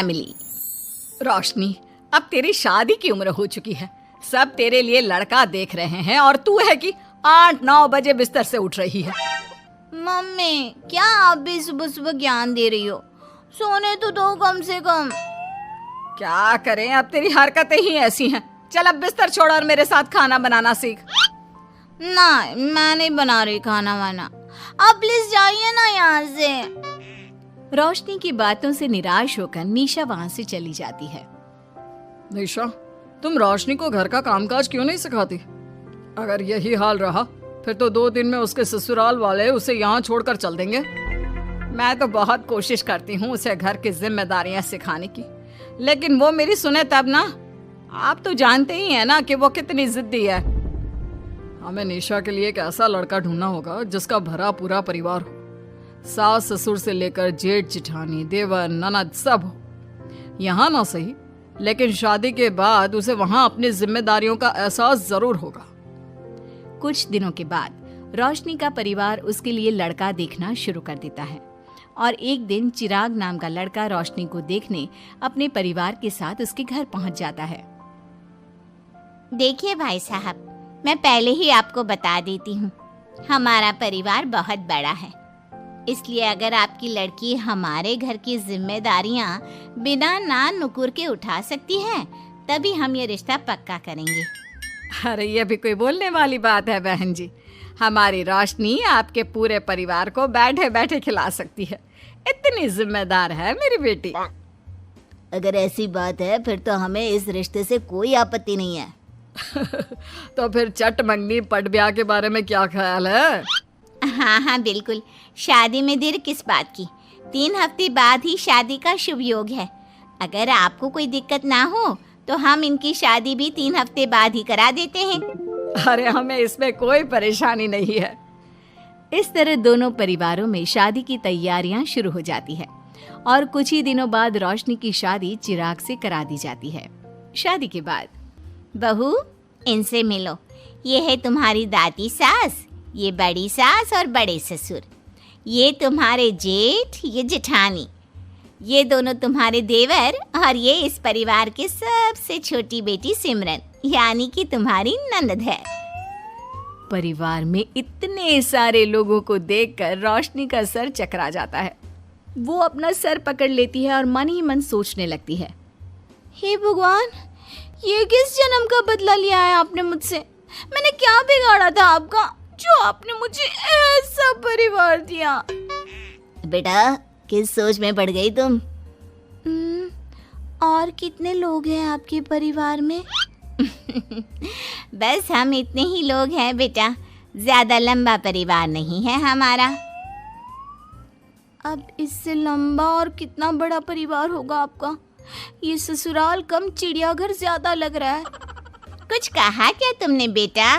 Family. रोशनी, अब तेरी शादी की उम्र हो चुकी है, सब तेरे लिए लड़का देख रहे हैं और तू है कि 8-9 बजे बिस्तर से उठ रही है। मम्मी, क्या आप भी सुबह सुबह ज्ञान दे रही हो? सोने तो दो कम से कम। क्या करें, अब तेरी हरकतें ही ऐसी हैं। चल अब बिस्तर छोड़ और मेरे साथ खाना बनाना सीख। ना, मैं नहीं बना रही खाना वाना, आप प्लीज जाइए ना यहाँ से। रोशनी की बातों से निराश होकर निशा वहाँ से चली जाती है। निशा, तुम रोशनी को घर का कामकाज क्यों नहीं सिखाती? अगर यही हाल रहा फिर तो 2 दिन में उसके ससुराल वाले उसे यहाँ छोड़कर चल देंगे। मैं तो बहुत कोशिश करती हूँ उसे घर की जिम्मेदारियां सिखाने की, लेकिन वो मेरी सुने तब ना। आप तो जानते ही हैं ना कि वो कितनी जिद्दी है। हमें निशा के लिए एक ऐसा लड़का ढूंढना होगा जिसका भरा पूरा परिवार हो, सास ससुर से लेकर जेठ जेठानी देवर ननद सब हो। यहाँ ना सही, लेकिन शादी के बाद उसे वहाँ अपनी जिम्मेदारियों का एहसास जरूर होगा। कुछ दिनों के बाद रोशनी का परिवार उसके लिए लड़का देखना शुरू कर देता है और एक दिन चिराग नाम का लड़का रोशनी को देखने अपने परिवार के साथ उसके घर पहुंच जाता है। देखिए भाई साहब, मैं पहले ही आपको बता देती हूँ, हमारा परिवार बहुत बड़ा है, इसलिए अगर आपकी लड़की हमारे घर की जिम्मेदारियाँ बिना नान नुकुर के उठा सकती है, तभी हम ये रिश्ता पक्का करेंगे। अरे ये भी कोई बोलने वाली बात है बहन जी। हमारी रोशनी आपके पूरे परिवार को बैठे बैठे खिला सकती है, इतनी जिम्मेदार है मेरी बेटी। अगर ऐसी बात है फिर तो हमें इस रिश्ते से कोई आपत्ति नहीं है। तो फिर चट मंगनी पट ब्याह के बारे में क्या ख्याल है? हाँ बिल्कुल, शादी में देर किस बात की, 3 हफ्ते बाद ही शादी का शुभ योग है। अगर आपको कोई दिक्कत ना हो तो हम इनकी शादी भी 3 हफ्ते बाद ही करा देते हैं। अरे हमें इसमें कोई परेशानी नहीं है। इस तरह दोनों परिवारों में शादी की तैयारियां शुरू हो जाती है और कुछ ही दिनों बाद रोशनी की शादी चिराग से करा दी जाती है। शादी के बाद, बहू इनसे मिलो, ये है तुम्हारी दादी सास, ये बड़ी सास और बड़े ससुर, ये तुम्हारे जेठ, ये जेठानी, ये दोनों तुम्हारे देवर और ये इस परिवार की सबसे छोटी बेटी सिमरन, यानी कि तुम्हारी ननद है। परिवार में इतने सारे लोगों को देखकर रोशनी का सर चकरा जाता है। वो अपना सर पकड़ लेती है और मन ही मन सोचने लगती है, हे भगवान, ये किस जन्म का बदला लिया है आपने मुझसे? मैंने क्या बिगाड़ा था आपका जो आपने मुझे ऐसा परिवार दिया? बेटा, किस सोच में पड़ गई तुम? और कितने लोग हैं आपके परिवार में? बस हम इतने ही लोग हैं बेटा, ज्यादा लंबा परिवार नहीं है हमारा। अब इससे लंबा और कितना बड़ा परिवार होगा आपका? ये ससुराल कम चिड़ियाघर ज्यादा लग रहा है। कुछ कहा क्या तुमने बेटा?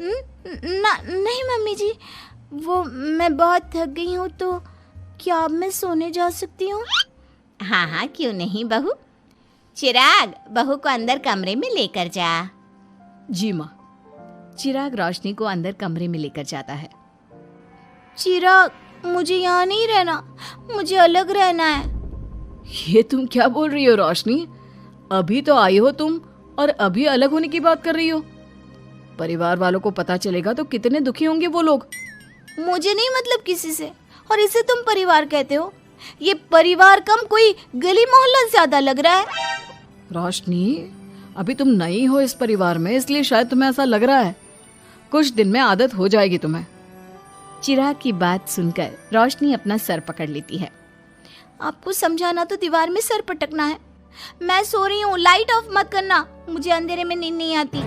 नहीं मम्मी जी, वो मैं बहुत थक गई हूँ, तो क्या अब मैं सोने जा सकती हूँ? हाँ क्यों नहीं बहू। चिराग, बहू को अंदर कमरे में लेकर जा। जी माँ। चिराग रोशनी को अंदर कमरे में लेकर जाता है। चिराग, मुझे यहाँ नहीं रहना, मुझे अलग रहना है। ये तुम क्या बोल रही हो रोशनी? अभी तो आई हो तुम और अभी अलग होने की बात कर रही हो। परिवार वालों को पता चलेगा तो कितने दुखी होंगे वो लोग। मुझे नहीं मतलब किसी से, और इसे तुम परिवार कहते हो? ये परिवार कम कोई गली मोहल्ला ज्यादा लग रहा है। रोशनी, अभी तुम नई हो इस परिवार में, इसलिए शायद तुम्हें ऐसा लग रहा है। कुछ दिन में आदत हो जाएगी तुम्हें। चिराग की बात सुनकर रोशनी अपना सर पकड़ लेती है। आपको समझाना तो दीवार में सर पटकना है। मैं सो रही हूँ, लाइट ऑफ मत करना, मुझे अंधेरे में नींद नहीं आती।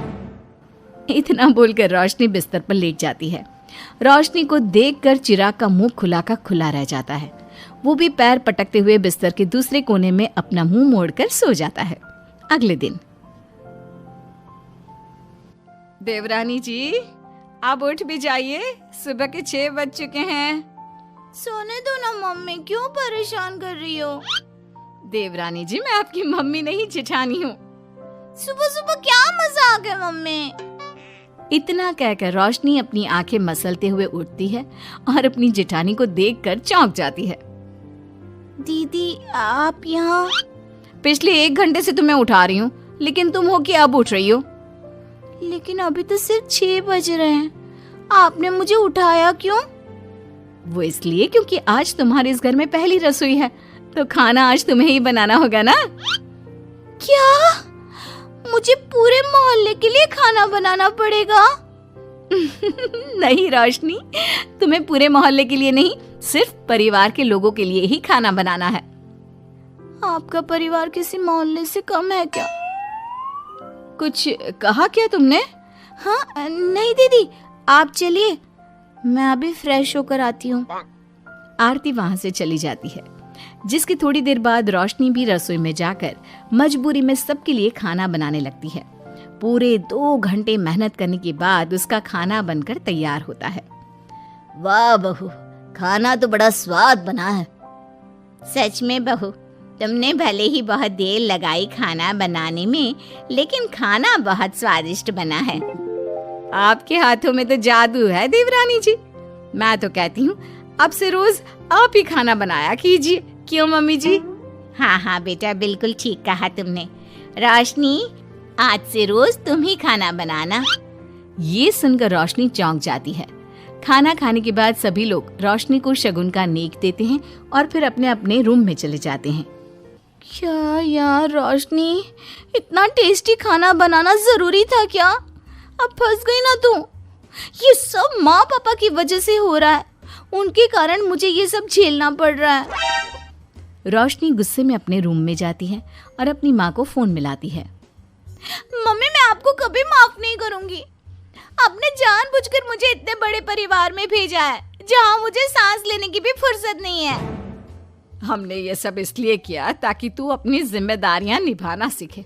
इतना बोलकर रोशनी बिस्तर पर लेट जाती है। रोशनी को देखकर चिराग का मुंह खुला का खुला रह जाता है। वो भी पैर पटकते हुए बिस्तर के दूसरे कोने में अपना मुंह मोड़कर सो जाता है। अगले दिन, देवरानी जी, आप उठ भी जाइए, सुबह के 6 बज चुके हैं। सोने दो ना मम्मी, क्यों परेशान कर रही हो? देवरानी जी, मैं आपकी मम्मी नहीं जेठानी हूँ। सुबह सुबह क्या मजाक है मम्मी? इतना कहकर रोशनी अपनी आंखें मसलते हुए उठती है और अपनी जेठानी को देखकर चौंक जाती है। दीदी, आप यहाँ? पिछले 1 घंटे से तुम्हें उठा रही हूँ, लेकिन तुम हो कि अब उठ रही हो। लेकिन अभी तो सिर्फ 6 बज रहे हैं, आपने मुझे उठाया क्यों? वो इसलिए क्योंकि आज तुम्हारे इस घर में पहली रसोई है, तो खाना आज तुम्हें ही बनाना होगा ना। क्या? मुझे पूरे मोहल्ले के लिए खाना बनाना पड़ेगा? नहीं रोशनी, तुम्हें पूरे मोहल्ले के लिए नहीं, सिर्फ परिवार के लोगों के लिए ही खाना बनाना है। आपका परिवार किसी मोहल्ले से कम है क्या? कुछ कहा क्या तुमने? हाँ नहीं दीदी, आप चलिए, मैं अभी फ्रेश होकर आती हूँ। आरती वहां से चली जाती है, जिसकी थोड़ी देर बाद रोशनी भी रसोई में जाकर मजबूरी में सबके लिए खाना बनाने लगती है। पूरे 2 घंटे मेहनत करने के बाद उसका खाना बनकर तैयार होता है। वाह बहू, खाना तो बड़ा स्वाद बना है। सच में बहू, तुमने भले ही बहुत देर लगाई खाना बनाने में, लेकिन खाना बहुत स्वादिष्ट बना है। आपके हाथों में तो जादू है देवरानी जी। मैं तो कहती हूँ अब से रोज आप ही खाना बनाया कीजिए, क्यों मम्मी जी? हाँ हाँ बेटा, बिल्कुल ठीक कहा तुमने। रोशनी, आज से रोज तुम ही खाना बनाना। ये सुनकर रोशनी चौंक जाती है। खाना खाने के बाद सभी लोग रोशनी को शगुन का नेक देते हैं और फिर अपने अपने रूम में चले जाते हैं। क्या यार रोशनी, इतना टेस्टी खाना बनाना जरूरी था क्या? अब फंस गई ना तू। ये सब माँ पापा की वजह से हो रहा है, उनके कारण मुझे ये सब झेलना पड़ रहा है। रोशनी गुस्से में अपने रूम में जाती है और अपनी माँ को फोन मिलाती है। मम्मी, मैं आपको कभी माफ नहीं करूंगी। आपने जानबूझकर मुझे इतने बड़े परिवार में भेजा है, जहाँ मुझे सांस लेने की भी फुर्सत नहीं है। हमने ये सब इसलिए किया ताकि तू अपनी जिम्मेदारियां निभाना सीखे।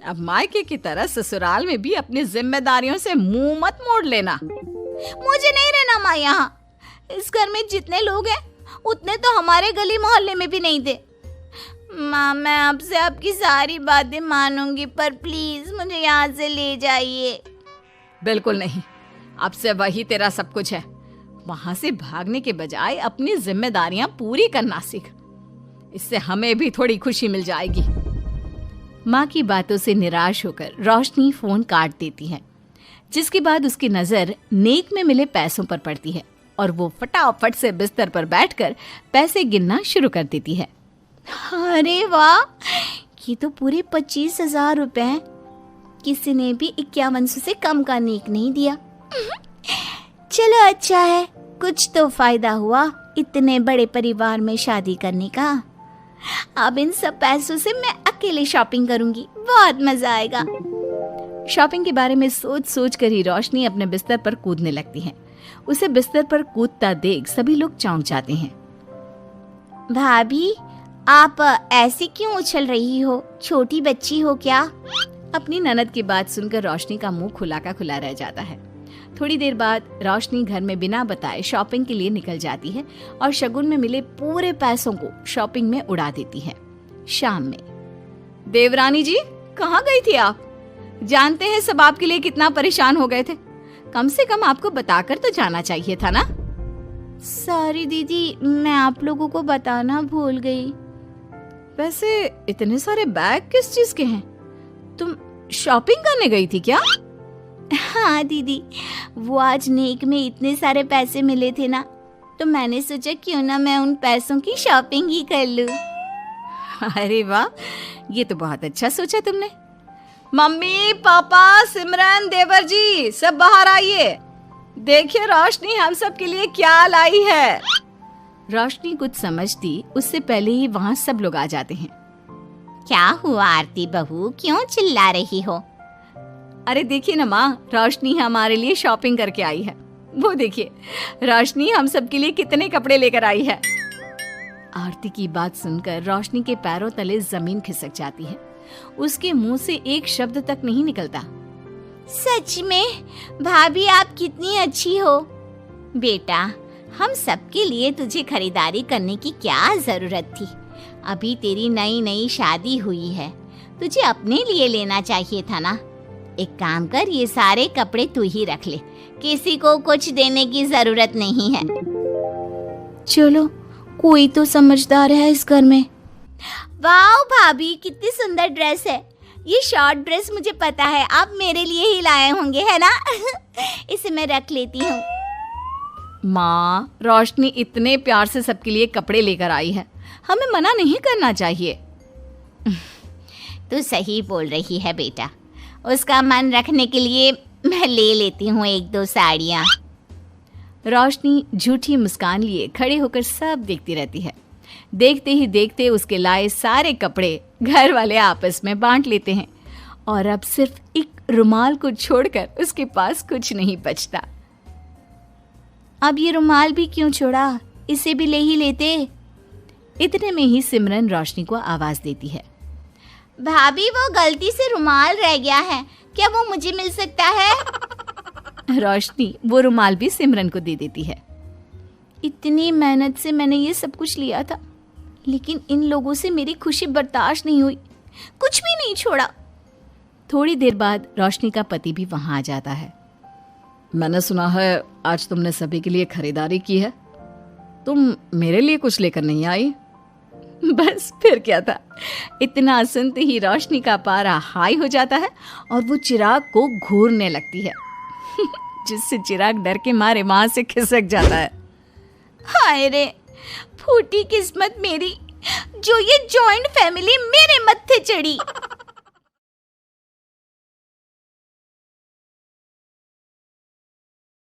अब मायके की तरह ससुराल में भी अपनी जिम्मेदारियों से मुंह मत मोड़ लेना। मुझे नहीं रहना माँ यहाँ। इस घर में जितने लोग हैं उतने तो हमारे गली मोहल्ले में भी नहीं थे। माँ, मैं आपसे आपकी सारी बातें मानूंगी, पर प्लीज मुझे यहाँ से ले जाइए। बिल्कुल नहीं, अब से वही तेरा सब कुछ है। वहां से भागने के बजाय अपनी जिम्मेदारियां पूरी करना सीख, इससे हमें भी थोड़ी खुशी मिल जाएगी। माँ की बातों से निराश होकर रोशनी फोन काट देती है, जिसके बाद उसकी नजर नेक में मिले पैसों पर पड़ती है और वो फटाफट से बिस्तर पर बैठकर पैसे गिनना शुरू कर देती है। अरे वाह, ये तो पूरे 25,000 रुपए हैं। किसी ने भी 5100 से कम का नेक नहीं दिया। चलो अच्छा है, कुछ तो फायदा हुआ इतने बड़े परिवार में शादी करने का। अब इन सब पैसों से मैं अकेले शॉपिंग करूंगी, बहुत मजा आएगा। शॉपिंग के बारे में सोच सोच कर ही रोशनी अपने बिस्तर पर कूदने लगती है। उसे बिस्तर पर कूदता देख सभी लोग चौंक जाते हैं। भाभी, आप ऐसे क्यों उछल रही हो? छोटी बच्ची हो क्या? अपनी ननद की बात सुनकर रोशनी का मुंह खुला का खुला रह जाता है। थोड़ी देर बाद रोशनी घर में बिना बताए शॉपिंग के लिए निकल जाती है और शगुन में मिले पूरे पैसों को शॉपिंग में उड़ा देती है। शाम में, देवरानी जी कहाँ गई थी आप? जानते हैं सब आपके लिए कितना परेशान हो गए थे, कम से कम आपको बताकर तो जाना चाहिए था ना। सॉरी दीदी, मैं आप लोगों को बताना भूल गई। वैसे इतने सारे बैग किस चीज के हैं? तुम शॉपिंग करने गई थी क्या? हाँ दीदी, वो आज नेक में इतने सारे पैसे मिले थे ना, तो मैंने सोचा क्यों ना मैं उन पैसों की शॉपिंग ही कर लूं। अरे वाह, ये तो बहुत अच्छा सोचा तुमने। मम्मी, पापा, सिमरन, देवर जी, सब बाहर आइए। देखिए रोशनी हम सब के लिए क्या लाई है। रोशनी कुछ समझती उससे पहले ही वहाँ सब लोग आ जाते हैं। क्या हुआ आरती बहू, क्यों चिल्ला रही हो? अरे देखिए ना माँ, रोशनी हमारे लिए शॉपिंग करके आई है। वो देखिए, रोशनी हम सब के लिए कितने कपड़े लेकर आई है। आरती की बात सुनकर रोशनी के पैरों तले जमीन खिसक जाती है। उसके मुंह से एक शब्द तक नहीं निकलता। सच में भाभी, आप कितनी अच्छी हो। बेटा, हम सबके लिए तुझे खरीदारी करने की क्या जरूरत थी? अभी तेरी नई नई शादी हुई है, तुझे अपने लिए लेना चाहिए था ना। एक काम कर, ये सारे कपड़े तू ही रख ले, किसी को कुछ देने की जरूरत नहीं है। चलो, कोई तो समझदार है इस घर में। वाओ भाभी, कितनी सुंदर ड्रेस है। ये शॉर्ट ड्रेस मुझे पता है आप मेरे लिए ही लाए होंगे, है ना? इसे मैं रख लेती हूँ। माँ, रोशनी इतने प्यार से सबके लिए कपड़े लेकर आई है, हमें मना नहीं करना चाहिए। तू सही बोल रही है बेटा, उसका मन रखने के लिए मैं ले लेती हूँ 1-2 साड़ियाँ। रोशनी झूठी मुस्कान लिए खड़े होकर सब देखती रहती है। देखते ही देखते उसके लाए सारे कपड़े घर वाले आपस में बांट लेते हैं और अब सिर्फ एक रुमाल को छोड़कर उसके पास कुछ नहीं बचता। अब ये रुमाल भी क्यों छोड़ा, इसे भी ले ही लेते। इतने में ही सिमरन रोशनी को आवाज देती है। भाभी, वो गलती से रुमाल रह गया है, क्या वो मुझे मिल सकता है? रोशनी वो रुमाल भी सिमरन को दे देती है। इतनी मेहनत से मैंने ये सब कुछ लिया था, लेकिन इन लोगों से मेरी खुशी बर्दाश्त नहीं हुई, कुछ भी नहीं छोड़ा। थोड़ी देर बाद रोशनी का पति भी वहां आ जाता है। मैंने सुना है आज तुमने सभी के लिए खरीदारी की है। तुम मेरे लिए कुछ लेकर नहीं आई? बस फिर क्या था, इतना सुनते ही रोशनी का पारा हाई हो जाता है और वो चिराग को घूरने लगती है, जिससे चिराग डर के मारे वहां से खिसक जाता है। हाय रे, फूटी किस्मत मेरी, जो ये जॉइंट फैमिली मेरे मत्थे चढ़ी।